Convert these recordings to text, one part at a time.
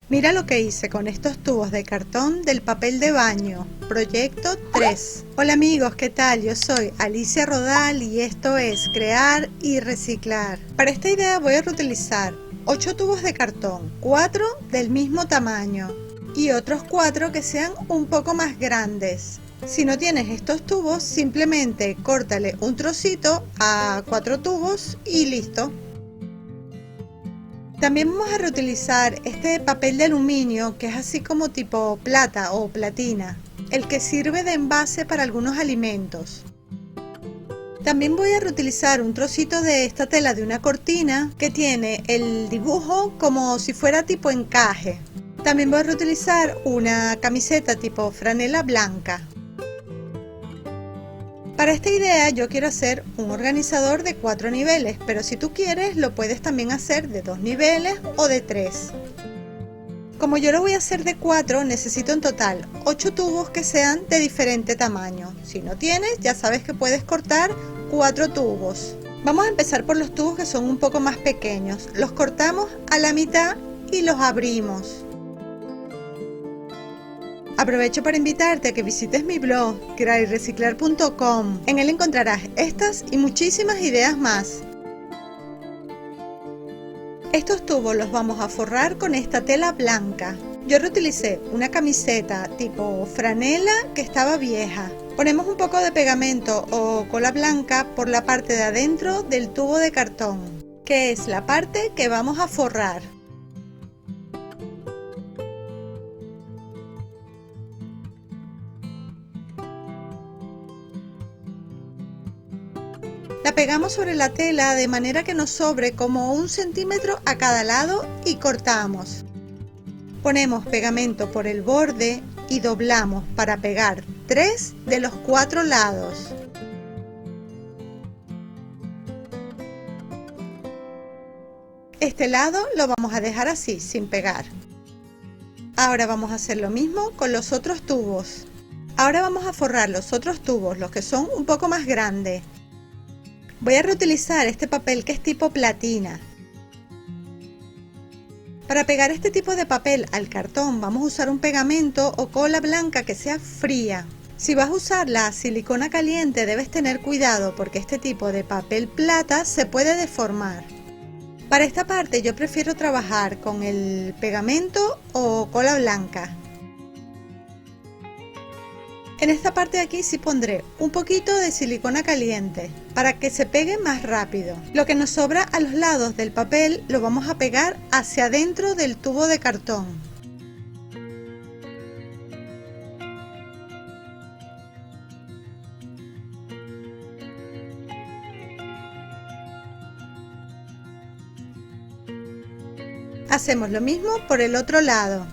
Mira lo que hice con estos tubos de cartón del papel de baño, proyecto 3. Hola amigos, ¿qué tal? Yo soy Alicia Rodal y esto es Crear y Reciclar. Para esta idea voy a reutilizar 8 tubos de cartón, 4 del mismo tamaño y otros 4 que sean un poco más grandes. Si no tienes estos tubos, simplemente córtale un trocito a 4 tubos y listo. También vamos a reutilizar este papel de aluminio que es así como tipo plata o platina, el que sirve de envase para algunos alimentos. También voy a reutilizar un trocito de esta tela de una cortina que tiene el dibujo como si fuera tipo encaje. También voy a reutilizar una camiseta tipo franela blanca. Para esta idea yo quiero hacer un organizador de 4 niveles, pero si tú quieres lo puedes también hacer de 2 niveles o de 3. Como yo lo voy a hacer de 4, necesito en total 8 tubos que sean de diferente tamaño. Si no tienes, ya sabes que puedes cortar 4 tubos. Vamos a empezar por los tubos que son un poco más pequeños. Los cortamos a la mitad y los abrimos. Aprovecho para invitarte a que visites mi blog crearyreciclar.com. En él encontrarás estas y muchísimas ideas más. Estos tubos los vamos a forrar con esta tela blanca. Yo reutilicé una camiseta tipo franela que estaba vieja. Ponemos un poco de pegamento o cola blanca por la parte de adentro del tubo de cartón, que es la parte que vamos a forrar. La pegamos sobre la tela de manera que nos sobre como 1 centímetro a cada lado y cortamos. Ponemos pegamento por el borde y doblamos para pegar 3 de los 4 lados. Este lado lo vamos a dejar así, sin pegar. Ahora vamos a hacer lo mismo con los otros tubos. Ahora vamos a forrar los otros tubos, los que son un poco más grandes. Voy a reutilizar este papel que es tipo platina. Para pegar este tipo de papel al cartón vamos a usar un pegamento o cola blanca que sea fría. Si vas a usar la silicona caliente debes tener cuidado porque este tipo de papel plata se puede deformar. Para esta parte yo prefiero trabajar con el pegamento o cola blanca. En esta parte de aquí sí pondré un poquito de silicona caliente para que se pegue más rápido. Lo que nos sobra a los lados del papel lo vamos a pegar hacia adentro del tubo de cartón. Hacemos lo mismo por el otro lado.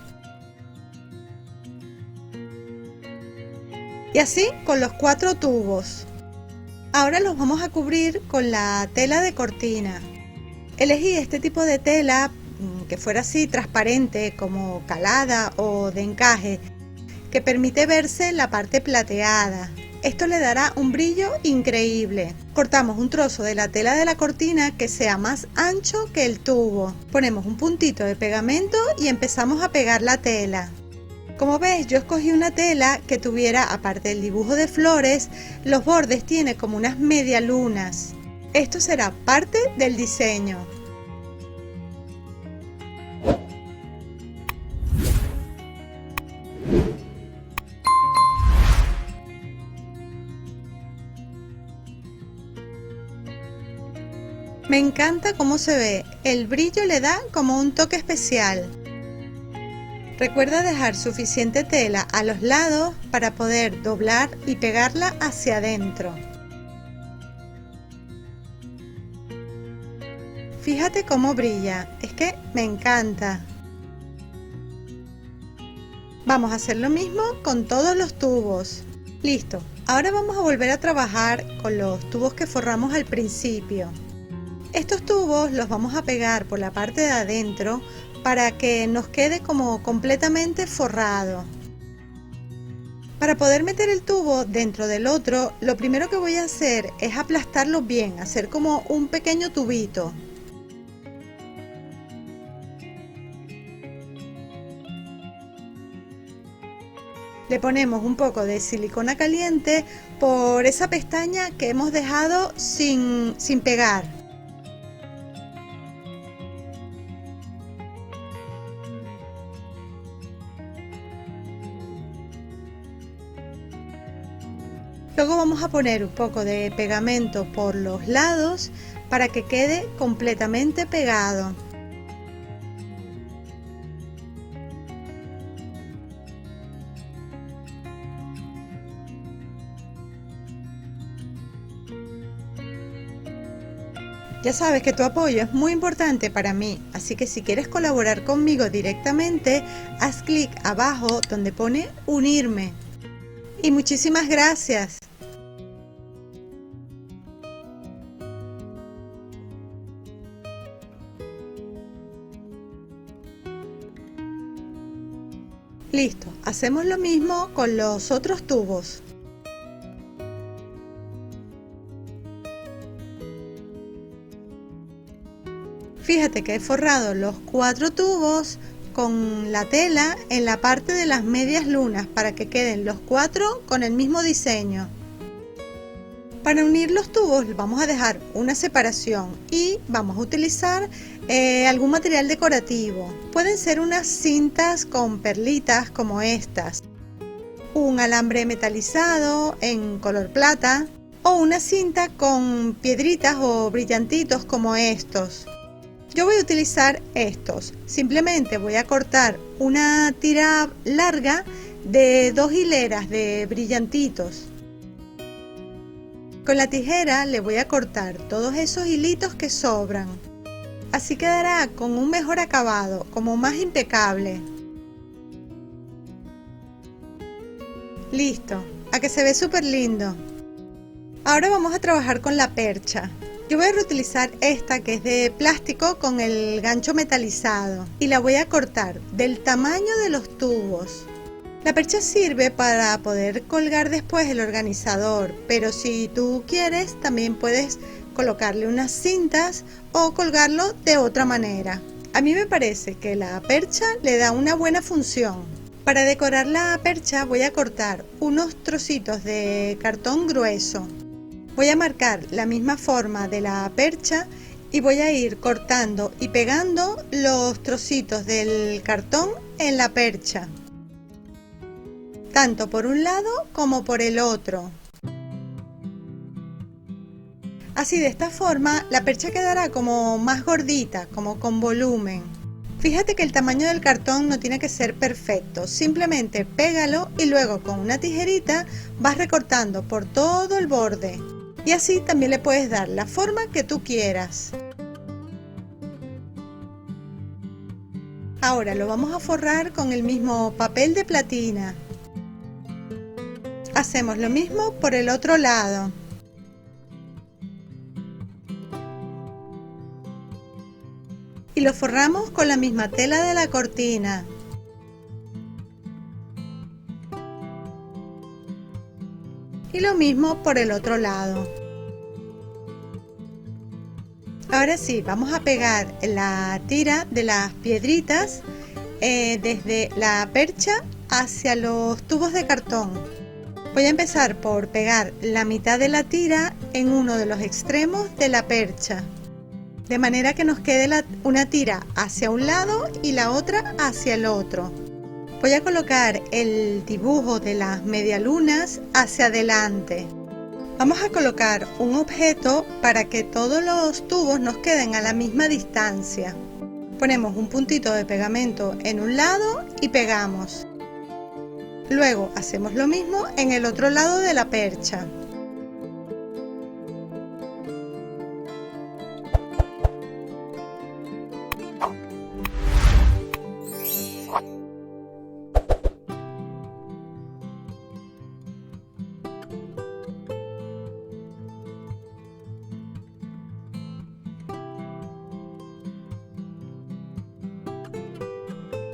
Y así con los 4 tubos. Ahora los vamos a cubrir con la tela de cortina. Elegí este tipo de tela que fuera así transparente como calada o de encaje, que permite verse la parte plateada. Esto le dará un brillo increíble. Cortamos un trozo de la tela de la cortina que sea más ancho que el tubo. Ponemos un puntito de pegamento y empezamos a pegar la tela. Como ves, yo escogí una tela que tuviera, aparte del dibujo de flores, los bordes tiene como unas medialunas. Esto será parte del diseño. Me encanta cómo se ve, el brillo le da como un toque especial. Recuerda dejar suficiente tela a los lados para poder doblar y pegarla hacia adentro. Fíjate cómo brilla, es que me encanta. Vamos a hacer lo mismo con todos los tubos. Listo, ahora vamos a volver a trabajar con los tubos que forramos al principio. Estos tubos los vamos a pegar por la parte de adentro para que nos quede como completamente forrado. Para poder meter el tubo dentro del otro, lo primero que voy a hacer es aplastarlo bien, hacer como un pequeño tubito. Le ponemos un poco de silicona caliente por esa pestaña que hemos dejado sin pegar. Luego vamos a poner un poco de pegamento por los lados para que quede completamente pegado. Ya sabes que tu apoyo es muy importante para mí, así que si quieres colaborar conmigo directamente, haz clic abajo donde pone unirme. Y muchísimas gracias. Listo, hacemos lo mismo con los otros tubos. Fíjate que he forrado los 4 tubos con la tela en la parte de las medias lunas para que queden los 4 con el mismo diseño. Para unir los tubos vamos a dejar una separación y vamos a utilizar algún material decorativo. Pueden ser unas cintas con perlitas como estas, un alambre metalizado en color plata o una cinta con piedritas o brillantitos como estos. Yo voy a utilizar estos. Simplemente voy a cortar una tira larga de 2 hileras de brillantitos. Con la tijera le voy a cortar todos esos hilitos que sobran. Así quedará con un mejor acabado, como más impecable. Listo, a que se ve súper lindo. Ahora vamos a trabajar con la percha. Yo voy a reutilizar esta que es de plástico con el gancho metalizado y la voy a cortar del tamaño de los tubos. La percha sirve para poder colgar después el organizador, pero si tú quieres también puedes colocarle unas cintas o colgarlo de otra manera. A mí me parece que la percha le da una buena función. Para decorar la percha voy a cortar unos trocitos de cartón grueso. Voy a marcar la misma forma de la percha y voy a ir cortando y pegando los trocitos del cartón en la percha, tanto por un lado como por el otro. Así, de esta forma la percha quedará como más gordita, como con volumen. Fíjate que el tamaño del cartón no tiene que ser perfecto, simplemente pégalo y luego con una tijerita vas recortando por todo el borde. Y así también le puedes dar la forma que tú quieras. Ahora lo vamos a forrar con el mismo papel de platina. Hacemos lo mismo por el otro lado. Y lo forramos con la misma tela de la cortina. Y lo mismo por el otro lado. Ahora sí, vamos a pegar la tira de las piedritas desde la percha hacia los tubos de cartón. Voy a empezar por pegar la mitad de la tira en uno de los extremos de la percha, de manera que nos quede una tira hacia un lado y la otra hacia el otro. Voy a colocar el dibujo de las medialunas hacia adelante. Vamos a colocar un objeto para que todos los tubos nos queden a la misma distancia. Ponemos un puntito de pegamento en un lado y pegamos. Luego hacemos lo mismo en el otro lado de la percha.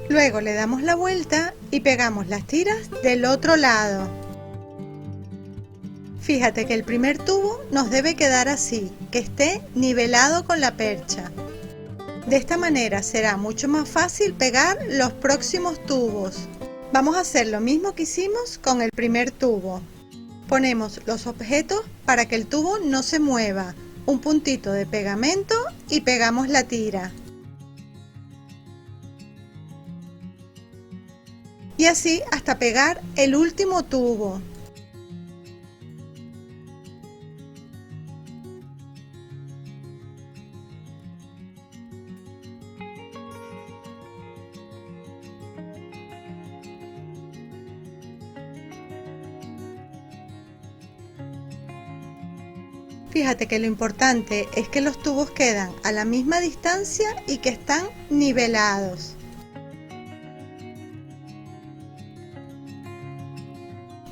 Luego le damos la vuelta y pegamos las tiras del otro lado. Fíjate que el primer tubo nos debe quedar así, que esté nivelado con la percha. De esta manera será mucho más fácil pegar los próximos tubos. Vamos a hacer lo mismo que hicimos con el primer tubo. Ponemos los objetos para que el tubo no se mueva, un puntito de pegamento y pegamos la tira. Y así hasta pegar el último tubo. Fíjate que lo importante es que los tubos quedan a la misma distancia y que están nivelados.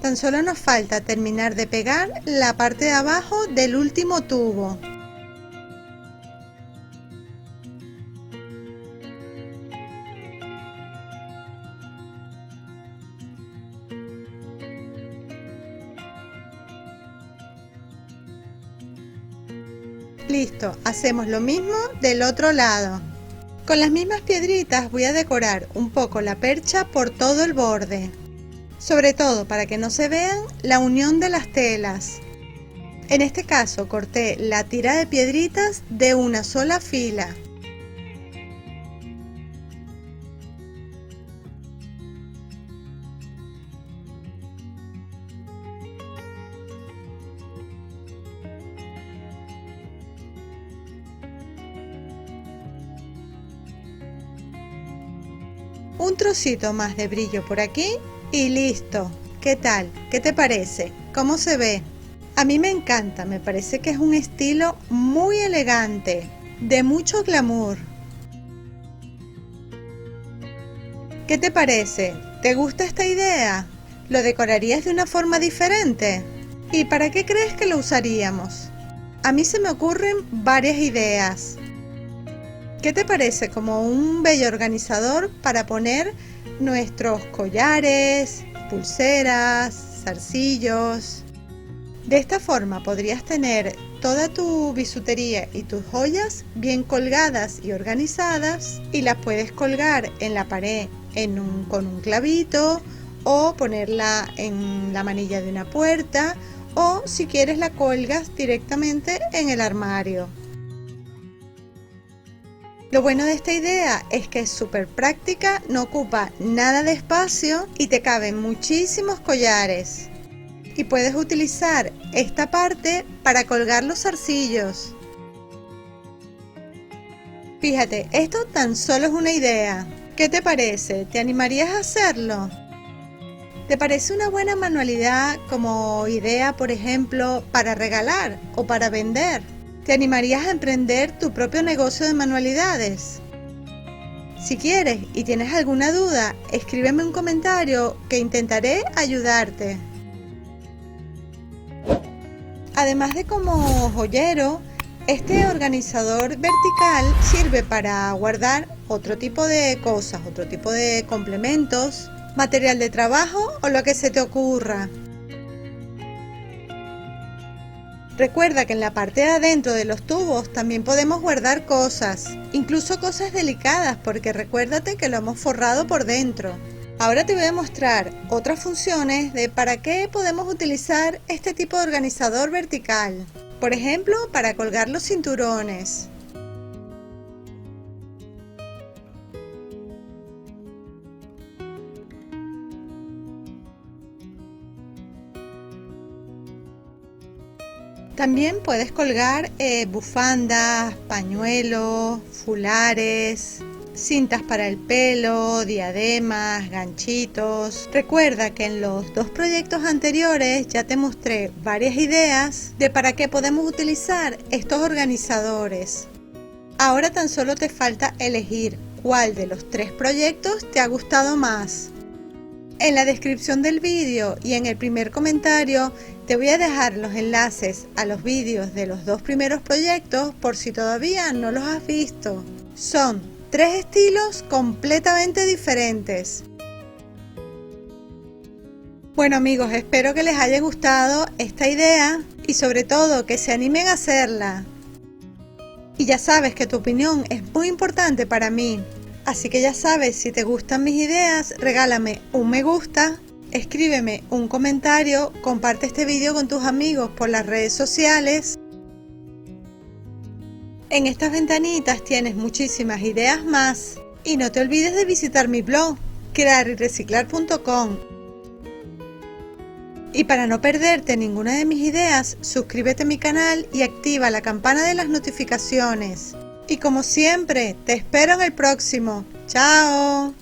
Tan solo nos falta terminar de pegar la parte de abajo del último tubo. Listo, hacemos lo mismo del otro lado. Con las mismas piedritas voy a decorar un poco la percha por todo el borde, sobre todo para que no se vean la unión de las telas. En este caso corté la tira de piedritas de una sola fila. Un trocito más de brillo por aquí y listo. ¿Qué tal? ¿Qué te parece? ¿Cómo se ve? A mí me encanta, me parece que es un estilo muy elegante, de mucho glamour. ¿Qué te parece? ¿Te gusta esta idea? ¿Lo decorarías de una forma diferente? ¿Y para qué crees que lo usaríamos? A mí se me ocurren varias ideas. ¿Qué te parece como un bello organizador para poner nuestros collares, pulseras, zarcillos? De esta forma podrías tener toda tu bisutería y tus joyas bien colgadas y organizadas y las puedes colgar en la pared con un clavito o ponerla en la manilla de una puerta o si quieres la colgas directamente en el armario. Lo bueno de esta idea es que es súper práctica, no ocupa nada de espacio y te caben muchísimos collares. Y puedes utilizar esta parte para colgar los zarcillos. Fíjate, esto tan solo es una idea. ¿Qué te parece? ¿Te animarías a hacerlo? ¿Te parece una buena manualidad como idea, por ejemplo, para regalar o para vender? ¿Te animarías a emprender tu propio negocio de manualidades? Si quieres y tienes alguna duda, escríbeme un comentario que intentaré ayudarte. Además de como joyero, este organizador vertical sirve para guardar otro tipo de cosas, otro tipo de complementos, material de trabajo o lo que se te ocurra. Recuerda que en la parte de adentro de los tubos también podemos guardar cosas, incluso cosas delicadas, porque recuérdate que lo hemos forrado por dentro. Ahora te voy a mostrar otras funciones de para qué podemos utilizar este tipo de organizador vertical. Por ejemplo, para colgar los cinturones. También puedes colgar bufandas, pañuelos, fulares, cintas para el pelo, diademas, ganchitos. Recuerda que en los dos proyectos anteriores ya te mostré varias ideas de para qué podemos utilizar estos organizadores. Ahora tan solo te falta elegir cuál de los tres proyectos te ha gustado más. En la descripción del vídeo y en el primer comentario te voy a dejar los enlaces a los vídeos de los dos primeros proyectos por si todavía no los has visto. Son tres estilos completamente diferentes. Bueno amigos, espero que les haya gustado esta idea y sobre todo que se animen a hacerla. Y ya sabes que tu opinión es muy importante para mí. Así que ya sabes, si te gustan mis ideas, regálame un me gusta, escríbeme un comentario, comparte este vídeo con tus amigos por las redes sociales. En estas ventanitas tienes muchísimas ideas más y no te olvides de visitar mi blog crearyreciclar.com. Y para no perderte ninguna de mis ideas, suscríbete a mi canal y activa la campana de las notificaciones. Y como siempre, te espero en el próximo. ¡Chao!